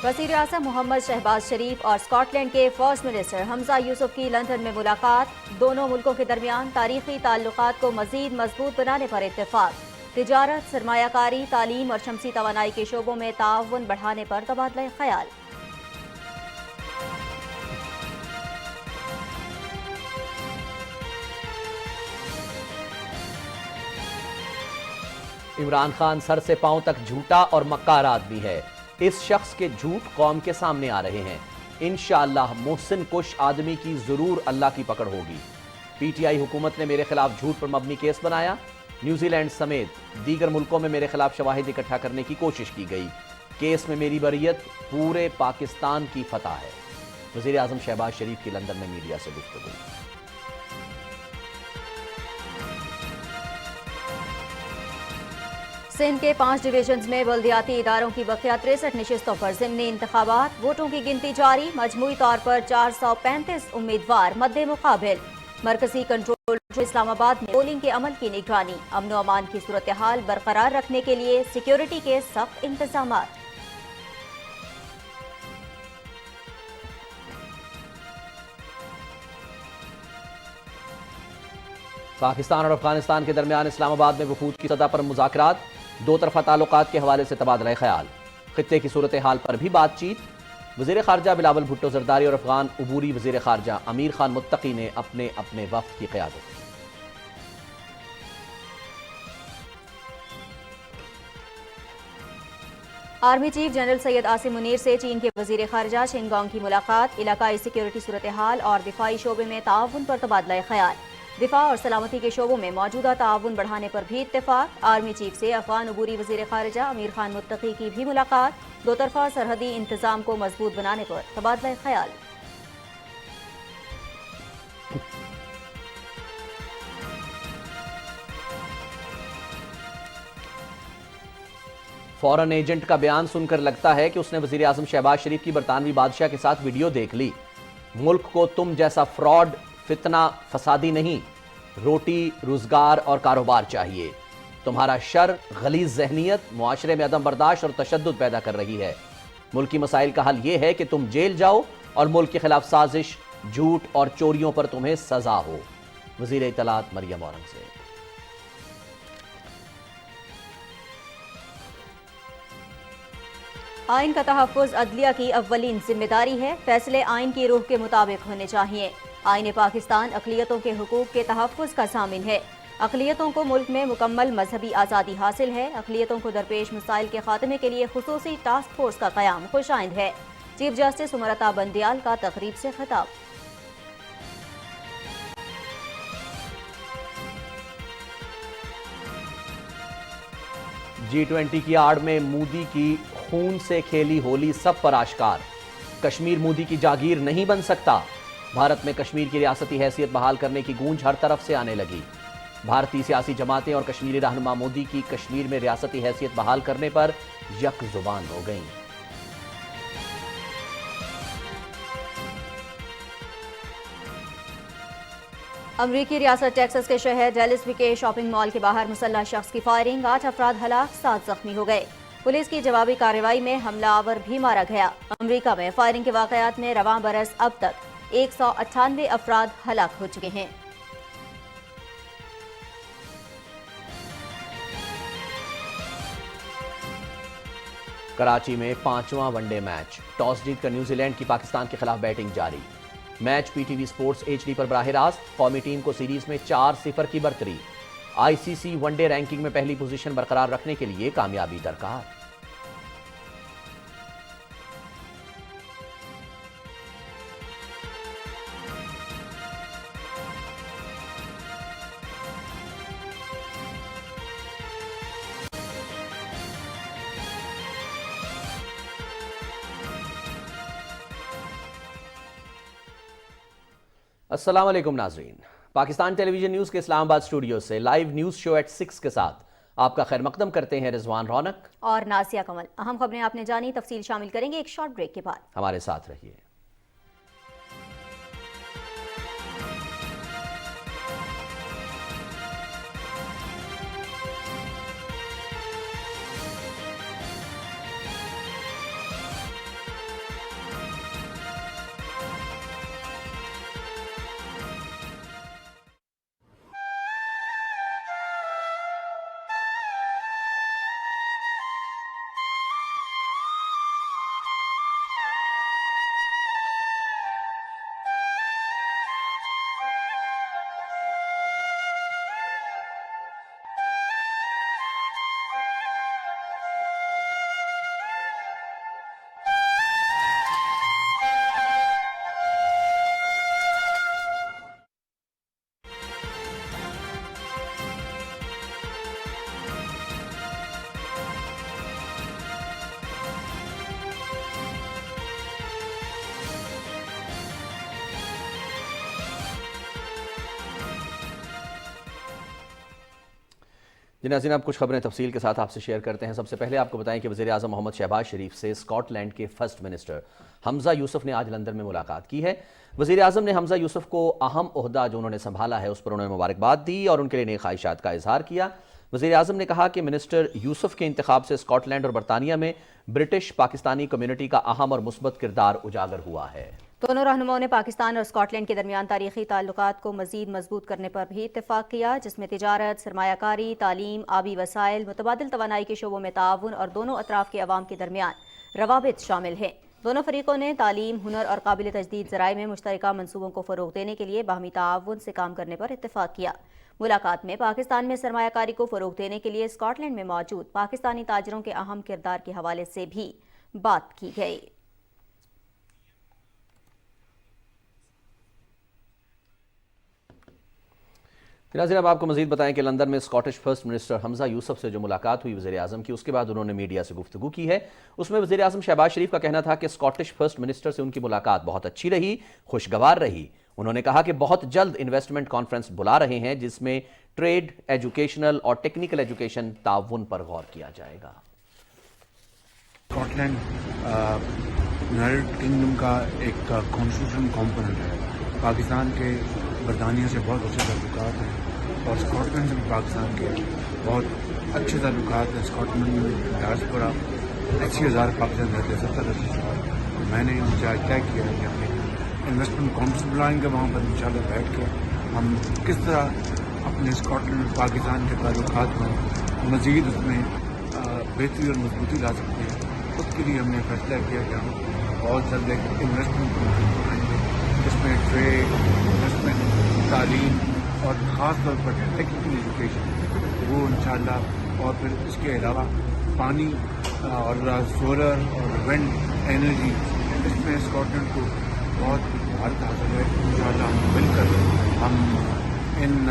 وزیر اعظم محمد شہباز شریف اور Scott land کے فرسٹ منسٹر حمزہ یوسف کی لندن میں ملاقات، دونوں ملکوں کے درمیان تاریخی تعلقات کو مزید مضبوط بنانے پر اتفاق، تجارت، سرمایہ کاری، تعلیم اور شمسی توانائی کے شعبوں میں تعاون بڑھانے پر تبادلہ خیال۔ عمران خان سر سے پاؤں تک جھوٹا اور مکار آدمی ہے، اس شخص کے جھوٹ قوم کے سامنے آ رہے ہیں، انشاءاللہ محسن کش آدمی کی ضرور اللہ کی پکڑ ہوگی۔ پی ٹی آئی حکومت نے میرے خلاف جھوٹ پر مبنی کیس بنایا، نیوزی لینڈ سمیت دیگر ملکوں میں میرے خلاف شواہد اکٹھا کرنے کی کوشش کی گئی، کیس میں میری بریت پورے پاکستان کی فتح ہے۔ وزیر اعظم شہباز شریف کی لندن میں میڈیا سے گفتگو۔ سندھ کے 5 ڈویژنز میں بلدیاتی اداروں کی بقیہ 63 نشستوں پر ضمنی انتخابات، ووٹوں کی گنتی جاری، مجموعی طور پر 435 امیدوار مد مقابل۔ مرکزی کنٹرول اسلام آباد میں پولنگ کے عمل کی نگرانی، امن و امان کی صورتحال برقرار رکھنے کے لیے سیکیورٹی کے سخت انتظامات۔ پاکستان اور افغانستان کے درمیان اسلام آباد میں وفود کی سطح پر مذاکرات، دو طرفہ تعلقات کے حوالے سے تبادلہ خیال، خطے کی صورتحال پر بھی بات چیت۔ وزیر خارجہ بلاول بھٹو زرداری اور افغان عبوری وزیر خارجہ امیر خان متقی نے اپنے اپنے وفد کی قیادت کی۔ Army chief general Syed Asim Munir سے چین کے وزیر خارجہ شین گانگ کی ملاقات، علاقائی سیکیورٹی صورتحال اور دفاعی شعبے میں تعاون پر تبادلہ خیال، دفاع اور سلامتی کے شعبوں میں موجودہ تعاون بڑھانے پر بھی اتفاق۔ آرمی چیف سے افغان عبوری وزیر خارجہ امیر خان متقی کی بھی ملاقات، دو طرفہ سرحدی انتظام کو مضبوط بنانے پر تبادلہ خیال۔ فورن ایجنٹ کا بیان سن کر لگتا ہے کہ اس نے وزیر اعظم شہباز شریف کی برطانوی بادشاہ کے ساتھ ویڈیو دیکھ لی۔ ملک کو تم جیسا فراڈ، فتنہ، فسادی نہیں، روٹی، روزگار اور کاروبار چاہیے۔ تمہارا شر، غلیظ ذہنیت معاشرے میں عدم برداشت اور تشدد پیدا کر رہی ہے۔ ملکی مسائل کا حل یہ ہے کہ تم جیل جاؤ اور ملک کے خلاف سازش، جھوٹ اور چوریوں پر تمہیں سزا ہو۔ وزیر اطلاعات مریم اورنگزیب۔ آئین کا تحفظ عدلیہ کی اولین ذمہ داری ہے، فیصلے آئین کی روح کے مطابق ہونے چاہیے۔ آئین پاکستان اقلیتوں کے حقوق کے تحفظ کا ضامن ہے۔ اقلیتوں کو ملک میں مکمل مذہبی آزادی حاصل ہے۔ اقلیتوں کو درپیش مسائل کے خاتمے کے لیے خصوصی ٹاسک فورس کا قیام خوش آئند ہے۔ چیف جسٹس امرتا بندیال کا تقریب سے خطاب۔ G20 کی آڑ میں مودی کی خون سے کھیلی ہولی سب پر آشکار، کشمیر مودی کی جاگیر نہیں بن سکتا۔ بھارت میں کشمیر کی ریاستی حیثیت بحال کرنے کی گونج ہر طرف سے آنے لگی۔ بھارتی سیاسی جماعتیں اور کشمیری رہنما مودی کی کشمیر میں ریاستی حیثیت بحال کرنے پر یک زبان ہو گئیں۔ امریکی ریاست ٹیکساس کے شہر ڈیلس کے شاپنگ مال کے باہر مسلح شخص کی فائرنگ، 8 افراد ہلاک، 7 زخمی ہو گئے۔ پولیس کی جوابی کارروائی میں حملہ آور بھی مارا گیا۔ امریکہ میں فائرنگ کے واقعات میں رواں برس اب تک 198 افراد ہلاک ہو چکے ہیں۔ کراچی میں 5واں ون ڈے میچ، ٹاس جیت کر نیوزی لینڈ کی پاکستان کے خلاف بیٹنگ جاری۔ میچ پی ٹی وی سپورٹس HD پر براہ راست، قومی ٹیم کو سیریز میں 4-0 کی برتری۔ ICC ون ڈے رینکنگ میں پہلی پوزیشن برقرار رکھنے کے لیے کامیابی درکار۔ السلام علیکم ناظرین، پاکستان ٹیلی ویژن نیوز کے اسلام آباد اسٹوڈیو سے لائیو نیوز شو ایٹ 6 کے ساتھ آپ کا خیر مقدم کرتے ہیں رضوان رونق اور نازیہ کمل۔ اہم خبریں آپ نے جانی، تفصیل شامل کریں گے ایک شارٹ بریک کے بعد۔ ہمارے ساتھ رہیے۔ جی ناظرین، اب کچھ خبریں تفصیل کے ساتھ آپ سے شیئر کرتے ہیں۔ سب سے پہلے آپ کو بتائیں کہ وزیر اعظم محمد شہباز شریف سے اسکاٹ لینڈ کے فرسٹ منسٹر حمزہ یوسف نے آج لندن میں ملاقات کی ہے۔ وزیر اعظم نے حمزہ یوسف کو اہم عہدہ جو انہوں نے سنبھالا ہے اس پر انہوں نے مبارکباد دی اور ان کے لیے نیک خواہشات کا اظہار کیا۔ وزیر اعظم نے کہا کہ منسٹر یوسف کے انتخاب سے اسکاٹ لینڈ اور برطانیہ میں برٹش پاکستانی کمیونٹی کا اہم اور مثبت کردار اجاگر ہوا ہے۔ دونوں رہنماؤں نے پاکستان اور اسکاٹ لینڈ کے درمیان تاریخی تعلقات کو مزید مضبوط کرنے پر بھی اتفاق کیا، جس میں تجارت، سرمایہ کاری، تعلیم، آبی وسائل، متبادل توانائی کے شعبوں میں تعاون اور دونوں اطراف کے عوام کے درمیان روابط شامل ہیں۔ دونوں فریقوں نے تعلیم، ہنر اور قابل تجدید ذرائع میں مشترکہ منصوبوں کو فروغ دینے کے لیے باہمی تعاون سے کام کرنے پر اتفاق کیا۔ ملاقات میں پاکستان میں سرمایہ کاری کو فروغ دینے کے لیے اسکاٹ لینڈ میں موجود پاکستانی تاجروں کے اہم کردار کے حوالے سے بھی بات کی گئی۔ ناظرین، اب آپ کو مزید بتائیں کہ لندن میں اسکاٹش فرسٹ منسٹر حمزہ یوسف سے جو ملاقات ہوئی وزیر اعظم کی، اس کے بعد انہوں نے میڈیا سے گفتگو کی ہے۔ اس میں وزیر اعظم شہباز شریف کا کہنا تھا کہ اسکاٹش فرسٹ منسٹر سے ان کی ملاقات بہت اچھی رہی، خوشگوار رہی۔ انہوں نے کہا کہ بہت جلد انویسٹمنٹ کانفرنس بلا رہے ہیں جس میں ٹریڈ، ایجوکیشنل اور ٹیکنیکل ایجوکیشن تعاون پر غور کیا جائے گا۔ اسکاٹ لینڈ یونائیٹڈ کنگڈم کا ایک کانسٹیٹیوشن کمپوننٹ ہے۔ پاکستان کے برطانیہ سے بہت اچھے تعلقات ہیں اور اسکاٹ لینڈ سے بھی پاکستان کے بہت اچھے تعلقات ہیں۔ اسکاٹ لینڈ میں ڈائسپورا 80,000 پاکستان رہتے ہیں، 70,000۔ میں نے مجھے آج طے کیا ہے کہ ہم انویسٹمنٹ کانفرنس بلائیں گے، وہاں پر انشاءاللہ بیٹھ کے ہم کس طرح اپنے اسکاٹ لینڈ اور پاکستان کے تعلقات میں مزید اس میں بہتری اور مضبوطی لا سکتے ہیں۔ اس کے لیے ہم نے فیصلہ کیا کہ ہم بہت جلد ایک انویسٹمنٹ کانفرنس بنائیں گے جس میں ٹریڈ، انویسٹمنٹ، تعلیم اور خاص طور پر ٹیکنیکل ایجوکیشن وہ انشاءاللہ، اور پھر اس کے علاوہ پانی اور سولر اور ونڈ انرجی، اس میں اسکاٹ لینڈ کو بہت مہارت حاصل ہے۔ انشاءاللہ ہم مل کر ہم ان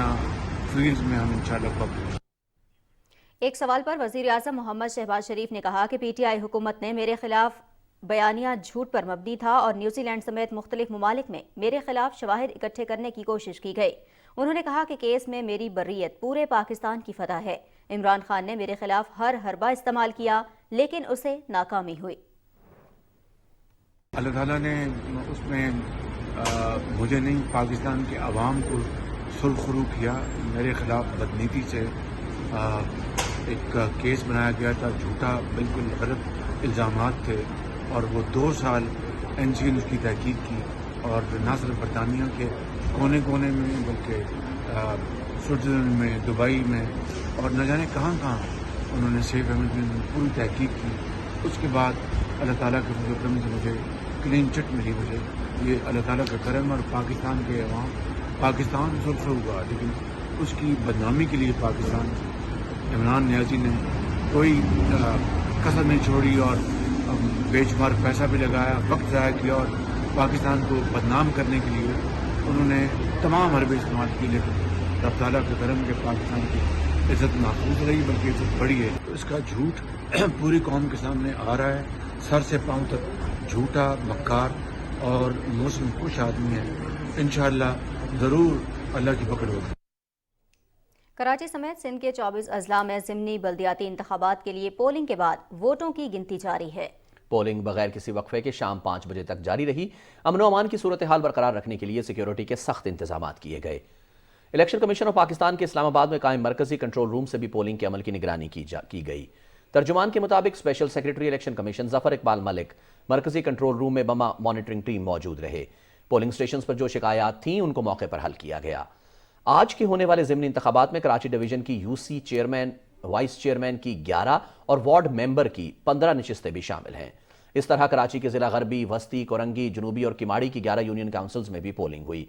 فیلڈز میں ہم انشاءاللہ ایک سوال پر وزیر اعظم محمد شہباز شریف نے کہا کہ پی ٹی آئی حکومت نے میرے خلاف بیانیہ جھوٹ پر مبنی تھا اور نیوزی لینڈ سمیت مختلف ممالک میں میرے خلاف شواہد اکٹھے کرنے کی کوشش کی گئی۔ انہوں نے کہا کہ کیس میں میری بریت پورے پاکستان کی فتح ہے۔ عمران خان نے میرے خلاف ہر حربہ استعمال کیا لیکن اسے ناکامی ہوئی۔ اللہ تعالیٰ نے اس میں مجھے نہیں، پاکستان کے عوام کو سرخرو کیا۔ میرے خلاف بدنیتی سے ایک کیس بنایا گیا تھا، جھوٹا بالکل غلط الزامات تھے، اور وہ 2 سال این سی نے اس کی تحقیق کی، اور نہ صرف برطانیہ کے کونے کونے میں بلکہ سوئٹزرلینڈ میں، دبئی میں اور نہ جانے کہاں کہاں انہوں نے سیف ہیون میں پوری تحقیق کی۔ اس کے بعد اللہ تعالیٰ کے فضل و کرم سے مجھے کلین چٹ ملی۔ مجھے یہ اللہ تعالیٰ کا کرم، اور پاکستان کے عوام، پاکستان سرخ ہوا لیکن اس کی بدنامی کے لیے پاکستان عمران نیازی نے کوئی کسر نہیں چھوڑی اور بے شمار پیسہ بھی لگایا، وقت ضائع کیا، اور پاکستان کو بدنام کرنے کے لیے انہوں نے تمام حربے استعمال کی، لیکن رب تعالیٰ کے کرم کے پاکستان کی عزت محفوظ رہی، بلکہ عزت بڑھی ہے۔ اس کا جھوٹ پوری قوم کے سامنے آ رہا ہے، سر سے پاؤں تک جھوٹا، مکار اور موسم کش آدمی ہے۔ انشاءاللہ ضرور اللہ کی پکڑ ہوگی۔ کراچی سمیت سندھ کے 24 اضلاع میں ضمنی بلدیاتی انتخابات کے لیے پولنگ کے بعد ووٹوں کی گنتی جاری ہے۔ پولنگ بغیر کسی وقفے کے شام 5 بجے تک جاری رہی۔ امن و امان کی صورتحال برقرار رکھنے کے لیے سیکیورٹی کے سخت انتظامات کیے گئے۔ الیکشن کمیشن آف پاکستان کے اسلام آباد میں قائم مرکزی کنٹرول روم سے بھی پولنگ کے عمل کی نگرانی کی گئی۔ ترجمان کے مطابق اسپیشل سیکریٹری الیکشن کمیشن ظفر اقبال ملک مرکزی کنٹرول روم میں بما مانیٹرنگ ٹیم موجود رہے۔ پولنگ سٹیشنز پر جو شکایات تھیں ان کو موقع پر حل کیا گیا۔ آج کے ہونے والے ضمنی انتخابات میں کراچی ڈویژن کی U C chairman, vice chairman کی 11 اور وارڈ ممبر کی 15 نشستیں بھی شامل ہیں۔ اس طرح کراچی کے ضلع غربی، وسطی، کورنگی، جنوبی اور کماڑی کی 11 یونین کاؤنسلز میں بھی پولنگ ہوئی۔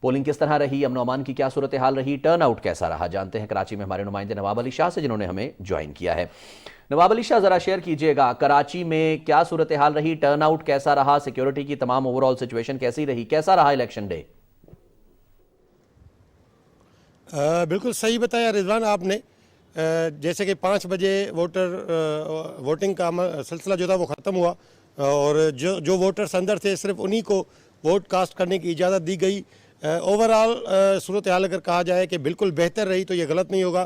پولنگ کس طرح رہی، امن و امان کی کیا صورتحال رہی، ٹرن آؤٹ کیسا رہا، جانتے ہیں کراچی میں ہمارے نمائندے نواب علی شاہ سے جنہوں نے ہمیں جوائن کیا ہے۔ نواب علی شاہ ذرا شیئر کیجئے گا کراچی میں کیا صورتحال رہی، ٹرن آؤٹ کیسا رہا، سیکیورٹی کی تمام اوور آل سچویشن کیسی رہی، کیسا رہا الیکشن ڈے؟ بالکل صحیح بتایا رضوان آپ نے، جیسے کہ 5 بجے ووٹنگ کا سلسلہ جو تھا وہ ختم ہوا، اور جو ووٹرز اندر تھے صرف انہی کو ووٹ کاسٹ کرنے کی اجازت دی گئی۔ اوورآل صورتحال اگر کہا جائے کہ بالکل بہتر رہی تو یہ غلط نہیں ہوگا۔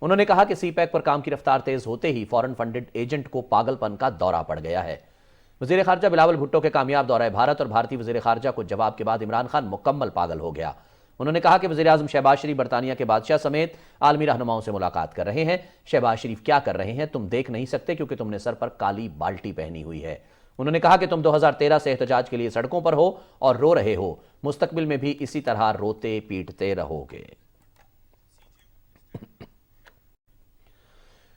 انہوں نے کہا کہ سی پیک پر کام کی رفتار تیز ہوتے ہی فورن فنڈڈ ایجنٹ کو پاگل پن کا دورہ پڑ گیا ہے۔ وزیر خارجہ بلاول بھٹو کے کامیاب دورہ بھارت اور بھارتی وزیر خارجہ کو جواب کے بعد عمران خان مکمل پاگل ہو گیا۔ انہوں نے کہا کہ وزیر اعظم شہباز شریف برطانیہ کے بادشاہ سمیت عالمی رہنماؤں سے ملاقات کر رہے ہیں۔ شہباز شریف کیا کر رہے ہیں تم دیکھ نہیں سکتے کیونکہ تم نے سر پر کالی بالٹی پہنی ہوئی ہے۔ انہوں نے کہا کہ تم 2013 سے احتجاج کے لیے سڑکوں پر ہو اور رو رہے ہو، مستقبل میں بھی اسی طرح روتے پیٹتے رہو گے۔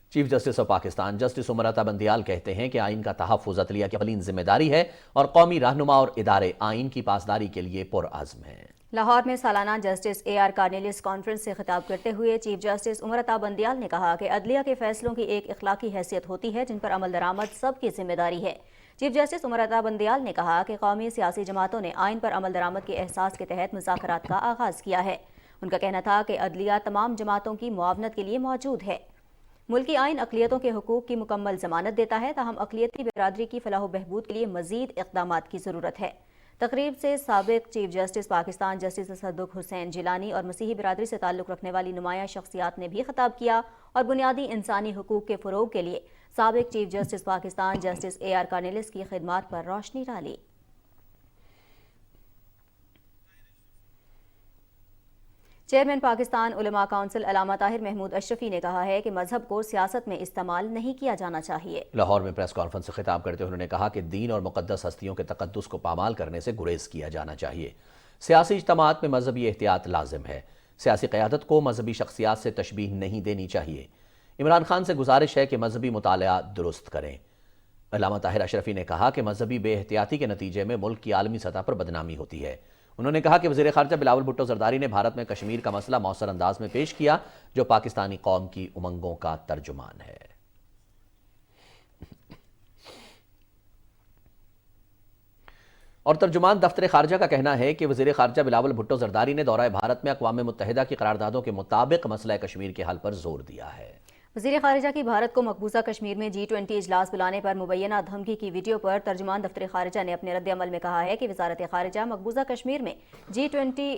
Chief justice of Pakistan justice Umar Ata Bandial کہتے ہیں کہ آئین کا تحفظ عدلیہ کی اولین ذمہ داری ہے اور قومی رہنما اور ادارے آئین کی پاسداری کے لیے پرعزم ہیں۔ لاہور میں سالانہ justice A R Cornelius conference سے خطاب کرتے ہوئے چیف جسٹس عمر عطا بندیال نے کہا کہ عدلیہ کے فیصلوں کی ایک اخلاقی حیثیت ہوتی ہے جن پر عمل درآمد سب کی ذمہ داری ہے۔ چیف جسٹس عمر عطا بندیال نے کہا کہ قومی سیاسی جماعتوں نے آئین پر عمل درآمد کے احساس کے تحت مذاکرات کا آغاز کیا ہے۔ ان کا کہنا تھا کہ عدلیہ تمام جماعتوں کی معاونت کے لیے موجود ہے۔ ملکی آئین اقلیتوں کے حقوق کی مکمل ضمانت دیتا ہے، تاہم اقلیتی برادری کی فلاح و بہبود کے لیے مزید اقدامات کی ضرورت ہے۔ تقریب سے سابق چیف جسٹس پاکستان جسٹس تصدق حسین جیلانی اور مسیحی برادری سے تعلق رکھنے والی نمایاں شخصیات نے بھی خطاب کیا اور بنیادی انسانی حقوق کے فروغ کے لیے سابق chief justice Pakistan justice A R Cornelius کی خدمات پر روشنی ڈالی۔ چیئرمین پاکستان علماء کونسل علامہ طاہر محمود اشرفی نے کہا ہے کہ مذہب کو سیاست میں استعمال نہیں کیا جانا چاہیے۔ لاہور میں پریس کانفرنس سے خطاب کرتے ہوئے انہوں نے کہا کہ دین اور مقدس ہستیوں کے تقدس کو پامال کرنے سے گریز کیا جانا چاہیے۔ سیاسی اجتماعات میں مذہبی احتیاط لازم ہے۔ سیاسی قیادت کو مذہبی شخصیات سے تشبیہ نہیں دینی چاہیے۔ عمران خان سے گزارش ہے کہ مذہبی مطالعہ درست کریں۔ علامہ طاہر اشرفی نے کہا کہ مذہبی بے احتیاطی کے نتیجے میں ملک کی عالمی سطح پر بدنامی ہوتی ہے۔ انہوں نے کہا کہ وزیر خارجہ بلاول بھٹو زرداری نے بھارت میں کشمیر کا مسئلہ مؤثر انداز میں پیش کیا جو پاکستانی قوم کی امنگوں کا ترجمان ہے۔ اور ترجمان دفتر خارجہ کا کہنا ہے کہ وزیر خارجہ بلاول بھٹو زرداری نے دورہ بھارت میں اقوام متحدہ کی قراردادوں کے مطابق مسئلہ کشمیر کے حل پر زور دیا ہے۔ وزیر خارجہ کی بھارت کو مقبوضہ کشمیر میں G20 اجلاس بلانے پر مبینہ دھمکی کی ویڈیو پر ترجمان دفتر خارجہ نے اپنے رد عمل میں کہا ہے کہ وزارت خارجہ مقبوضہ کشمیر میں G20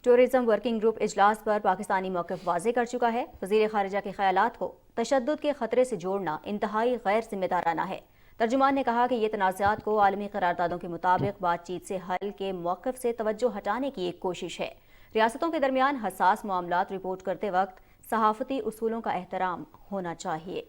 ٹورزم ورکنگ گروپ اجلاس پر پاکستانی موقف واضح کر چکا ہے۔ وزیر خارجہ کے خیالات کو تشدد کے خطرے سے جوڑنا انتہائی غیر ذمہ دارانہ ہے۔ ترجمان نے کہا کہ یہ تنازعات کو عالمی قراردادوں کے مطابق بات چیت سے حل کے موقف سے توجہ ہٹانے کی ایک کوشش ہے۔ ریاستوں کے درمیان حساس معاملات رپورٹ کرتے وقت صحافتی اصولوں کا احترام ہونا چاہیے۔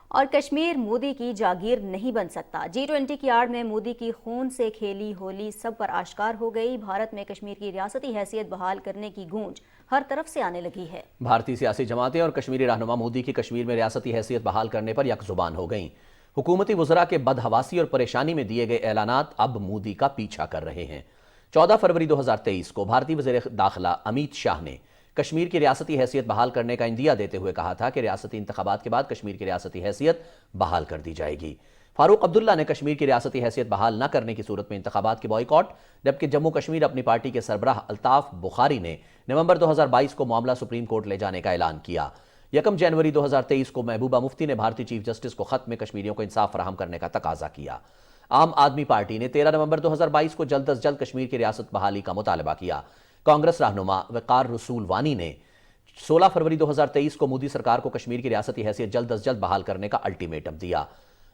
اور کشمیر مودی کی جاگیر نہیں بن سکتا۔ G20 کی آڑ میں مودی کی خون سے کھیلی ہولی سب پر آشکار ہو گئی۔ بھارت میں کشمیر کی ریاستی حیثیت بحال کرنے کی گونج ہر طرف سے آنے لگی ہے۔ بھارتی سیاسی جماعتیں اور کشمیری رہنما مودی کی کشمیر میں ریاستی حیثیت بحال کرنے پر یک زبان ہو گئیں۔ حکومتی وزراء کے بدحواسی اور پریشانی میں دیے گئے اعلانات اب مودی کا پیچھا کر رہے ہیں۔ 14 فروری 2023 کو بھارتی وزیر داخلہ امیت شاہ نے کشمیر کی ریاستی حیثیت بحال کرنے کا عندیہ دیتے ہوئے کہا تھا کہ ریاستی انتخابات کے بعد کشمیر کی ریاستی حیثیت بحال کر دی جائے گی۔ فاروق عبداللہ نے کشمیر کی ریاستی حیثیت بحال نہ کرنے کی صورت میں انتخابات کے بائیکاٹ، جبکہ جموں کشمیر اپنی پارٹی کے سربراہ الطاف بخاری نے نومبر 2022 کو معاملہ سپریم کورٹ لے جانے کا اعلان کیا۔ 1 جنوری 2023 کو محبوبہ مفتی نے بھارتی چیف جسٹس کو خط میں کشمیریوں کو انصاف فراہم کرنے کا تقاضا کیا۔ عام آدمی پارٹی نے 13 نومبر 2022 کو جلد از جلد کشمیر کی ریاست بحالی کا مطالبہ کیا۔ کانگریس رہنما وقار رسول وانی نے 16 فروری 2023 کو مودی سرکار کو کشمیر کی ریاستی حیثیت جلد از جلد بحال کرنے کا الٹیمیٹم دیا۔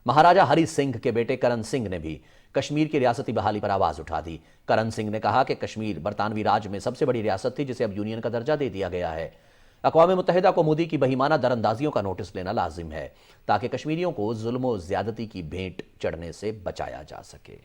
مہاراجہ ہری سنگھ کے بیٹے کرن سنگھ نے بھی کشمیر کی ریاستی بحالی پر آواز اٹھا دی۔ کرن سنگھ نے کہا کہ کشمیر برطانوی راج میں سب سے بڑی ریاست تھی جسے اب یونین کا درجہ دے دیا گیا ہے۔ اقوام متحدہ کو مودی کی بہیمانہ دراندازیوں کا نوٹس لینا لازم ہے تاکہ کشمیریوں کو ظلم و زیادتی کی بھینٹ چڑھنے سے بچایا جا سکے۔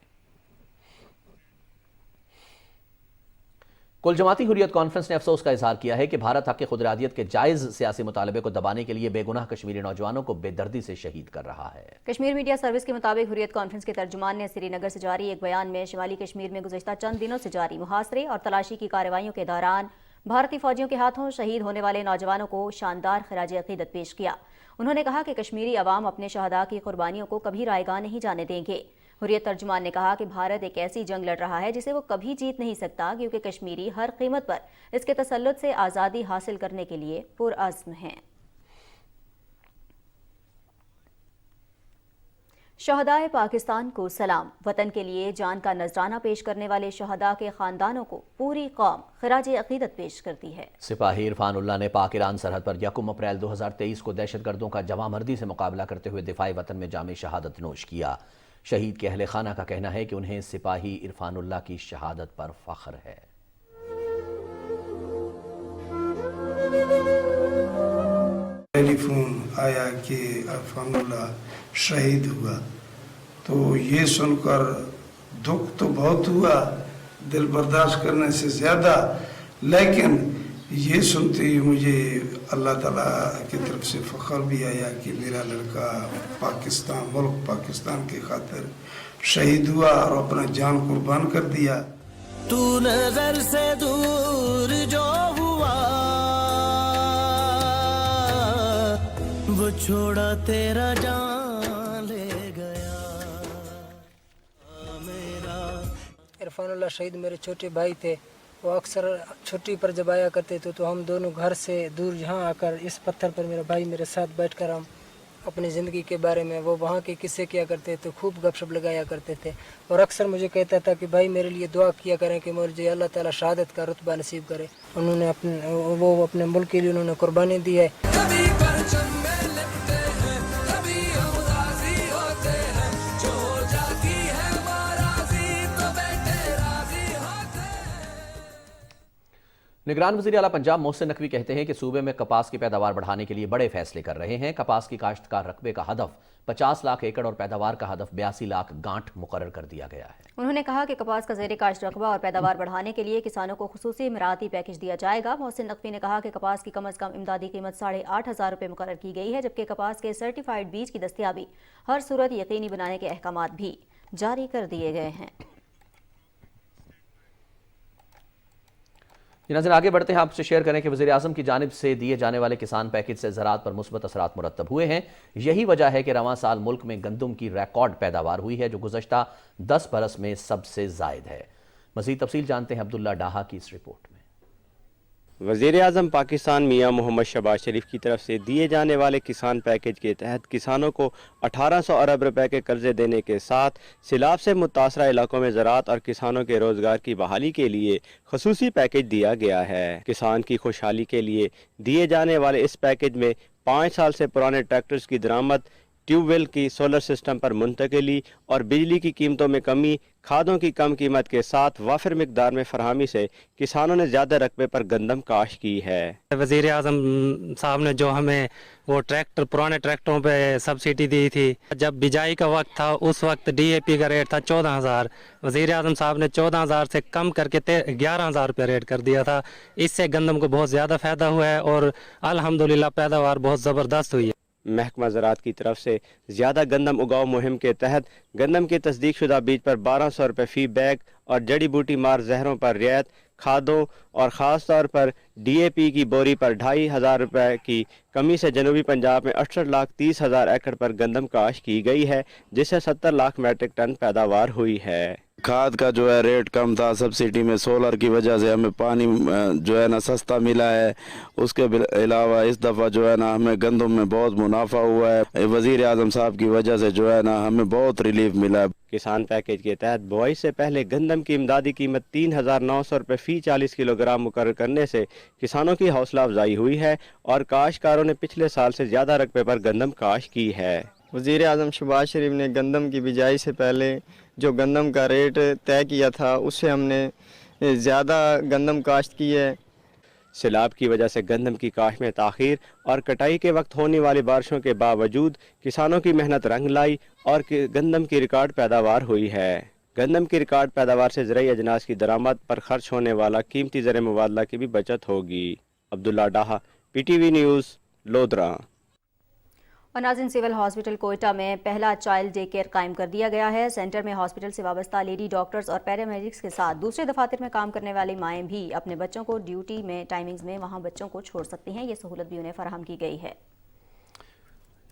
کل جماعتی حریت کانفرنس نے افسوس کا اظہار کیا ہے کہ بھارت حق خود ارادیت کے جائز سیاسی مطالبے کو دبانے کے لیے بے گناہ کشمیری نوجوانوں کو بے دردی سے شہید کر رہا ہے۔ کشمیر میڈیا سروس کے مطابق حریت کانفرنس کے ترجمان نے سری نگر سے جاری ایک بیان میں شمالی کشمیر میں گزشتہ چند دنوں سے جاری محاصرے اور تلاشی کی کارروائیوں کے دوران بھارتی فوجیوں کے ہاتھوں شہید ہونے والے نوجوانوں کو شاندار خراج عقیدت پیش کیا۔ انہوں نے کہا کہ کشمیری عوام اپنے شہداء کی قربانیوں کو کبھی رائیگاں نہیں جانے دیں گے۔ حریت ترجمان نے کہا کہ بھارت ایک ایسی جنگ لڑ رہا ہے جسے وہ کبھی جیت نہیں سکتا کیونکہ کشمیری ہر قیمت پر اس کے تسلط سے آزادی حاصل کرنے کے لیے پرعزم ہیں۔ شہدائے پاکستان کو سلام۔ وطن کے لیے جان کا نذرانہ پیش کرنے والے شہداء کے خاندانوں کو پوری قوم خراج عقیدت پیش کرتی ہے۔ سپاہی عرفان اللہ نے پاک ایران سرحد پر 1 اپریل 2023 کو دہشت گردوں کا جواں مردی سے مقابلہ کرتے ہوئے دفاع وطن میں جام شہادت نوش کیا۔ شہید کے اہل خانہ کا کہنا ہے کہ انہیں سپاہی عرفان اللہ کی شہادت پر فخر ہے۔ ٹیلی فون آیا کہ عرفان اللہ شہید ہوا، تو یہ سن کر دکھ تو بہت ہوا، دل برداشت کرنے سے زیادہ، لیکن یہ سنتے ہی مجھے اللہ تعالیٰ کی طرف سے فخر بھی آیا کہ میرا لڑکا پاکستان، ملک پاکستان کی خاطر شہید ہوا اور اپنا جان قربان کر دیا۔ تو نظر سے دور جو ہوا وہ چھوڑا تیرا جان لے گیا میرا۔ عرفان اللہ شہید میرے چھوٹے بھائی تھے، وہ اکثر چھٹی پر جب آیا کرتے تھے تو ہم دونوں گھر سے دور یہاں آ کر اس پتھر پر میرا بھائی میرے ساتھ بیٹھ کر ہم اپنی زندگی کے بارے میں، وہ وہاں کے قصے کیا کرتے تھے، خوب گپ شپ لگایا کرتے تھے، اور اکثر مجھے کہتا تھا کہ بھائی میرے لیے دعا کیا کریں کہ مجھے اللہ تعالیٰ شہادت کا رتبہ نصیب کرے۔ انہوں نے اپنے ملک کے لیے انہوں نے قربانی دی ہے۔ نگران وزیر اعلیٰ پنجاب محسن نقوی کہتے ہیں کہ صوبے میں کپاس کی پیداوار بڑھانے کے لیے بڑے فیصلے کر رہے ہیں۔ کپاس کی کاشتکار رقبے کا ہدف 50 لاکھ ایکڑ اور پیداوار کا ہدف 82 لاکھ گانٹھ مقرر کر دیا گیا ہے۔ انہوں نے کہا کہ کپاس کا زیر کاشت رقبہ اور پیداوار بڑھانے کے لیے کسانوں کو خصوصی مراعاتی پیکج دیا جائے گا۔ محسن نقوی نے کہا کہ کپاس کی کم از کم امدادی قیمت 8,500 روپے مقرر کی گئی ہے، جبکہ کپاس کے سرٹیفائیڈ بیج کی دستیابی ہر صورت یقینی بنانے کے احکامات بھی جاری کر دیے گئے ہیں۔ ناظرین آگے بڑھتے ہیں، آپ سے شیئر کریں کہ وزیر اعظم کی جانب سے دیے جانے والے کسان پیکج سے زراعت پر مثبت اثرات مرتب ہوئے ہیں۔ یہی وجہ ہے کہ رواں سال ملک میں گندم کی ریکارڈ پیداوار ہوئی ہے، جو گزشتہ 10 برس میں سب سے زائد ہے۔ مزید تفصیل جانتے ہیں عبداللہ ڈاہا کی اس رپورٹ میں۔ وزیر اعظم پاکستان میاں محمد شہباز شریف کی طرف سے دیے جانے والے کسان پیکج کے تحت کسانوں کو 1800 ارب روپے کے قرضے دینے کے ساتھ سیلاب سے متاثرہ علاقوں میں زراعت اور کسانوں کے روزگار کی بحالی کے لیے خصوصی پیکج دیا گیا ہے۔ کسان کی خوشحالی کے لیے دیے جانے والے اس پیکج میں 5 سال سے پرانے ٹریکٹرز کی درآمد، ٹیوب ویل کی سولر سسٹم پر منتقلی اور بجلی کی قیمتوں میں کمی، کھادوں کی کم قیمت کے ساتھ وافر مقدار میں فراہمی سے کسانوں نے زیادہ رقبے پر گندم کاشت کی ہے۔ وزیر اعظم صاحب نے جو ہمیں وہ پرانے ٹریکٹروں پہ سبسڈی دی تھی، جب بجائی کا وقت تھا اس وقت ڈی اے پی کا ریٹ تھا 14,000، وزیر اعظم صاحب نے 14,000 سے کم کر کے 11,000 روپے ریٹ کر دیا تھا۔ اس سے گندم کو بہت زیادہ فائدہ ہوا ہے اور الحمدللہ پیداوار بہت زبردست ہوئی ہے۔ محکمہ زراعت کی طرف سے زیادہ گندم اگاؤ مہم کے تحت گندم کے تصدیق شدہ بیج پر 1200 روپے فی بیگ اور جڑی بوٹی مار زہروں پر رعایت، کھادوں اور خاص طور پر ڈی اے پی کی بوری پر 2,500 روپے کی کمی سے جنوبی پنجاب میں 68,30,000 ایکڑ پر گندم کاشت کی گئی ہے، جس سے 70 لاکھ میٹرک ٹن پیداوار ہوئی ہے۔ کھاد کا جو ہے ریٹ کم تھا، سبسڈی میں سولر کی وجہ سے ہمیں پانی جو ہے نا سستا ملا ہے۔ اس کے علاوہ اس دفعہ جو ہے نا ہمیں گندم میں بہت منافع ہوا ہے، وزیر اعظم صاحب کی وجہ سے جو ہے نا ہمیں بہت ریلیف ملا ہے۔ کسان پیکج کے تحت بوائی سے پہلے گندم کی امدادی قیمت 3,900 روپے فی 40 کلو گرام مقرر کرنے سے کسانوں کی حوصلہ افزائی ہوئی ہے اور کاشتکاروں نے پچھلے سال سے زیادہ رقبے پر گندم کاشت کی ہے۔ وزیر اعظم شہباز شریف نے گندم کی بجائی سے پہلے جو گندم کا ریٹ طے کیا تھا اس سے ہم نے زیادہ گندم کاشت کی ہے۔ سیلاب کی وجہ سے گندم کی کاشت میں تاخیر اور کٹائی کے وقت ہونے والی بارشوں کے باوجود کسانوں کی محنت رنگ لائی اور گندم کی ریکارڈ پیداوار ہوئی ہے۔ گندم کی ریکارڈ پیداوار سے زرعی اجناس کی درآمد پر خرچ ہونے والا قیمتی زر مبادلہ کی بھی بچت ہوگی۔ Abdullah Daha, P T V news, Lodhran. اور ناظرین، سول ہاسپٹل کوئٹہ میں پہلا چائلڈ ڈے کیئر قائم کر دیا گیا ہے۔ سینٹر میں ہاسپٹل سے وابستہ لیڈی ڈاکٹرز اور پیرامیڈکس کے ساتھ دوسرے دفاتر میں کام کرنے والی مائیں بھی اپنے بچوں کو ڈیوٹی میں ٹائمنگز میں وہاں بچوں کو چھوڑ سکتی ہیں۔ یہ سہولت بھی انہیں فراہم کی گئی ہے۔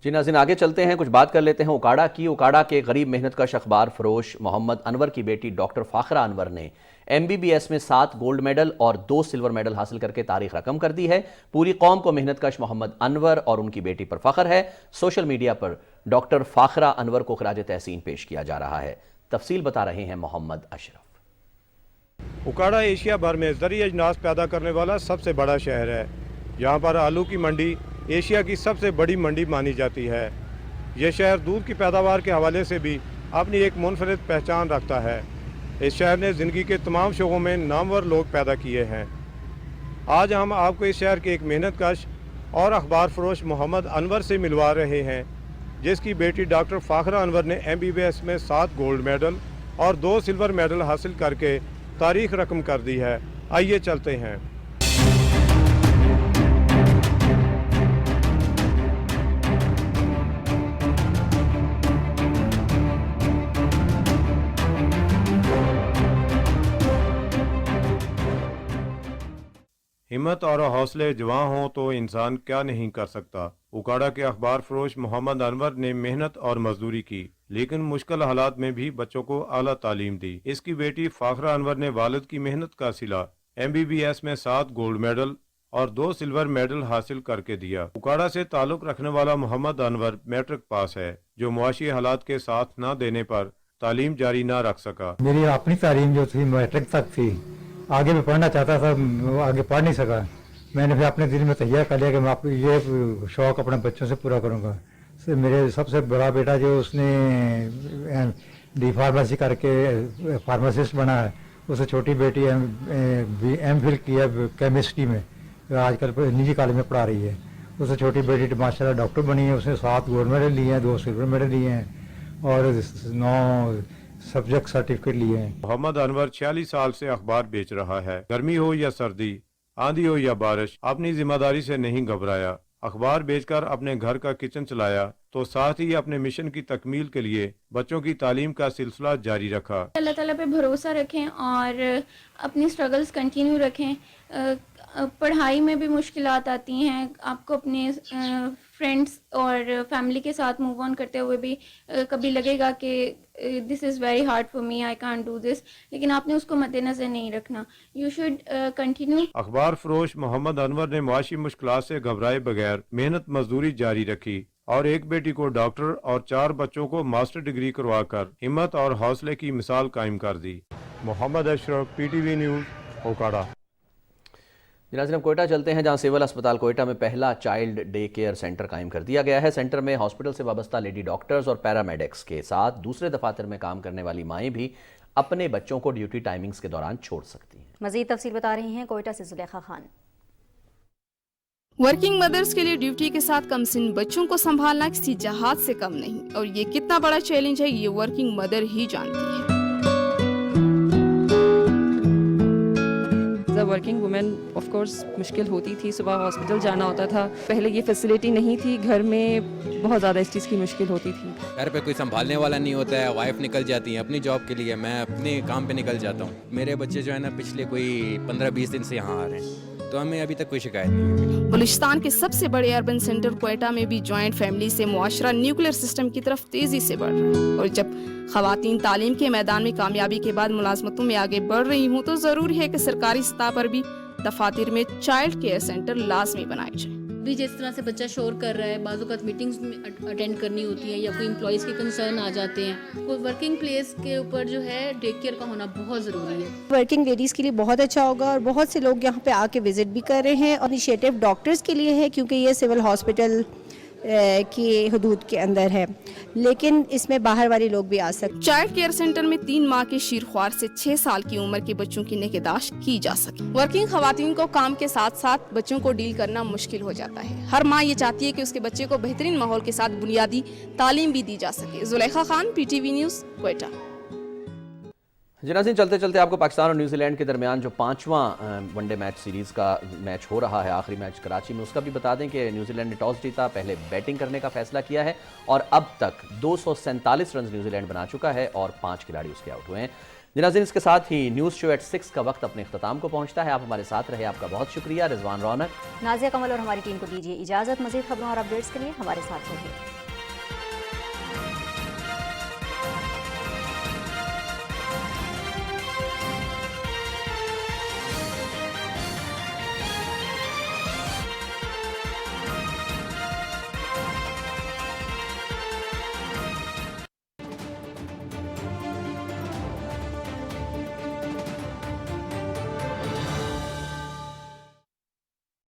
جی ناظرین آگے چلتے ہیں، کچھ بات کر لیتے ہیں اکاڑا کی۔ اکاڑا کے غریب محنت کش اخبار فروش محمد انور کی بیٹی ڈاکٹر فاخرہ انور نے MBBS میں 7 گولڈ میڈل اور 2 سلور میڈل حاصل کر کے تاریخ رقم کر دی ہے۔ پوری قوم کو محنت کش محمد انور اور ان کی بیٹی پر فخر ہے۔ سوشل میڈیا پر ڈاکٹر فاخرہ انور کو خراج تحسین پیش کیا جا رہا ہے۔ تفصیل بتا رہے ہیں محمد اشرف۔ اکاڑا ایشیا بھر میں زرعی اجناس پیدا کرنے والا سب سے بڑا شہر ہے۔ یہاں پر آلو کی منڈی ایشیا کی سب سے بڑی منڈی مانی جاتی ہے۔ یہ شہر دودھ کی پیداوار کے حوالے سے بھی اپنی ایک منفرد پہچان رکھتا ہے۔ اس شہر نے زندگی کے تمام شعبوں میں نامور لوگ پیدا کیے ہیں۔ آج ہم آپ کو اس شہر کے ایک محنت کش اور اخبار فروش محمد انور سے ملوا رہے ہیں، جس کی بیٹی ڈاکٹر فاخرہ انور نے MBBS میں 7 گولڈ میڈل اور 2 سلور میڈل حاصل کر کے تاریخ رقم کر دی ہے۔ آئیے چلتے ہیں۔ ہمت اور حوصلے جواں ہوں تو انسان کیا نہیں کر سکتا۔ اکاڑا کے اخبار فروش محمد انور نے محنت اور مزدوری کی، لیکن مشکل حالات میں بھی بچوں کو اعلیٰ تعلیم دی۔ اس کی بیٹی فاخرہ انور نے والد کی محنت کا صلہ MBBS میں 7 گولڈ میڈل اور 2 سلور میڈل حاصل کر کے دیا۔ اکاڑا سے تعلق رکھنے والا محمد انور میٹرک پاس ہے، جو معاشی حالات کے ساتھ نہ دینے پر تعلیم جاری نہ رکھ سکا۔ میری اپنی تعلیم جو تھی میٹرک تک تھی، آگے میں پڑھنا چاہتا تھا، آگے پڑھ نہیں سکا۔ میں نے پھر اپنے دل میں تیار کر لیا کہ میں یہ شوق اپنے بچوں سے پورا کروں گا۔ میرے سب سے بڑا بیٹا جو اس نے ڈی فارمیسی کر کے فارماسسٹ بنا ہے، اسے چھوٹی بیٹی M.Phil کیا کیمسٹری میں، آج کل نجی کالج میں پڑھا رہی ہے۔ اسے چھوٹی بیٹی ماشاء اللہ ڈاکٹر بنی ہے، اس نے 7 گولڈ میڈل لیے ہیں، 2 سلور میڈل لیے ہیں اور 9 سبجیکٹ سرٹیفکیٹ لیے ہیں۔ محمد انور 46 سال سے اخبار بیچ رہا ہے۔ گرمی ہو یا سردی، آندھی ہو یا بارش، اپنی ذمہ داری سے نہیں گھبرایا۔ اخبار بیچ کر اپنے گھر کا کچن چلایا تو ساتھ ہی اپنے مشن کی تکمیل کے لیے بچوں کی تعلیم کا سلسلہ جاری رکھا۔ اللہ تعالیٰ پہ بھروسہ رکھیں اور اپنی سٹرگلز کنٹینیو رکھیں۔ پڑھائی میں بھی مشکلات آتی ہیں، آپ کو اپنے فرینڈس اور فیملی کے ساتھ موو آن کرتے ہوئے بھی کبھی لگے گا کہ this is very hard for me, I can't do this, لیکن آپ نے اس کو مد نظر نہیں رکھنا۔ You should continue. اخبار فروش محمد انور نے معاشی مشکلات سے گھبرائے بغیر محنت مزدوری جاری رکھی اور ایک بیٹی کو ڈاکٹر اور 4 بچوں کو ماسٹر ڈگری کروا کر ہمت اور حوصلے کی مثال قائم کر دی۔ محمد اشرف، PTV نیوز، اکاڑا۔ ناظرین، کوئٹہ چلتے ہیں، جہاں سول اسپتال کوئٹہ میں پہلا چائلڈ ڈے کیئر سینٹر قائم کر دیا گیا ہے۔ سینٹر میں ہاسپٹل سے وابستہ لیڈی ڈاکٹرز اور پیرامیڈکس کے ساتھ دوسرے دفاتر میں کام کرنے والی مائیں بھی اپنے بچوں کو ڈیوٹی ٹائمنگز کے دوران چھوڑ سکتی ہیں۔ مزید تفصیل بتا رہی ہیں کوئٹہ سے زلیخا خان۔ ورکنگ مدرز کے لیے ڈیوٹی کے ساتھ کم سن بچوں کو سنبھالنا کسی جہاد سے کم نہیں، اور یہ کتنا بڑا چیلنج ہے یہ ورکنگ مدر ہی جانتی ہے۔ ورکنگ وومن آف کورس مشکل ہوتی تھی، صبح ہاسپٹل جانا ہوتا تھا، پہلے یہ فیسلٹی نہیں تھی، گھر میں بہت زیادہ اس چیز کی مشکل ہوتی تھی۔ گھر پہ کوئی سنبھالنے والا نہیں ہوتا ہے، وائف نکل جاتی ہیں اپنی جاب کے لیے، میں اپنے کام پہ نکل جاتا ہوں۔ میرے بچے جو ہے نا پچھلے کوئی 15-20 دن سے یہاں آ رہے ہیں، تو ہمیں ابھی تک کوئی شکایت نہیں۔ بلوچستان کے سب سے بڑے اربن سینٹر کوئٹہ میں بھی جوائنٹ فیملی سے معاشرہ نیوکلیر سسٹم کی طرف تیزی سے بڑھ رہا ہے، اور جب خواتین تعلیم کے میدان میں کامیابی کے بعد ملازمتوں میں آگے بڑھ رہی ہوں تو ضروری ہے کہ سرکاری سطح پر بھی دفاتر میں چائلڈ کیئر سینٹر لازمی بنائے جائیں۔ بھی جس طرح سے بچہ شور کر رہا ہے، بعض اوقات میٹنگز میں اٹینڈ کرنی ہوتی ہیں یا کوئی امپلائیز کے کنسرن آ جاتے ہیں، کوئی ورکنگ پلیس کے اوپر جو ہے ڈے کیئر کا ہونا بہت ضروری ہے۔ ورکنگ لیڈیز کے لیے بہت اچھا ہوگا، اور بہت سے لوگ یہاں پہ آ کے وزٹ بھی کر رہے ہیں، اور انیشیٹو ڈاکٹرز کے لیے ہے کیونکہ یہ سول ہاسپٹل کی حدود کے اندر ہے، لیکن اس میں باہر والے لوگ بھی آ سکتے۔ چائلڈ کیئر سینٹر میں 3 ماہ کے شیرخوار سے 6 سال کی عمر کے بچوں کی نگہداشت کی جا سکے۔ ورکنگ خواتین کو کام کے ساتھ ساتھ بچوں کو ڈیل کرنا مشکل ہو جاتا ہے۔ ہر ماں یہ چاہتی ہے کہ اس کے بچے کو بہترین ماحول کے ساتھ بنیادی تعلیم بھی دی جا سکے۔ Zulaikha Khan, PTV news, Quetta. ناظرین، چلتے چلتے آپ کو پاکستان اور نیوزی لینڈ کے درمیان جو 5واں ون ڈے میچ سیریز کا میچ ہو رہا ہے، آخری میچ کراچی میں، اس کا بھی بتا دیں کہ نیوزی لینڈ نے ٹاس جیتا، پہلے بیٹنگ کرنے کا فیصلہ کیا ہے، اور اب تک 247 رنز نیوزی لینڈ بنا چکا ہے اور 5 کھلاڑی اس کے آؤٹ ہوئے ہیں۔ ناظرین، اس کے ساتھ ہی نیوز شو ایٹ 6 کا وقت اپنے اختتام کو پہنچتا ہے۔ آپ ہمارے ساتھ رہے، آپ کا بہت شکریہ۔ رضوان رونق، نازیہ کمل اور ہماری ٹیم کو دیجیے اجازت۔ مزید خبروں اور اپڈیٹس کے لیے ہمارے ساتھ رہیے۔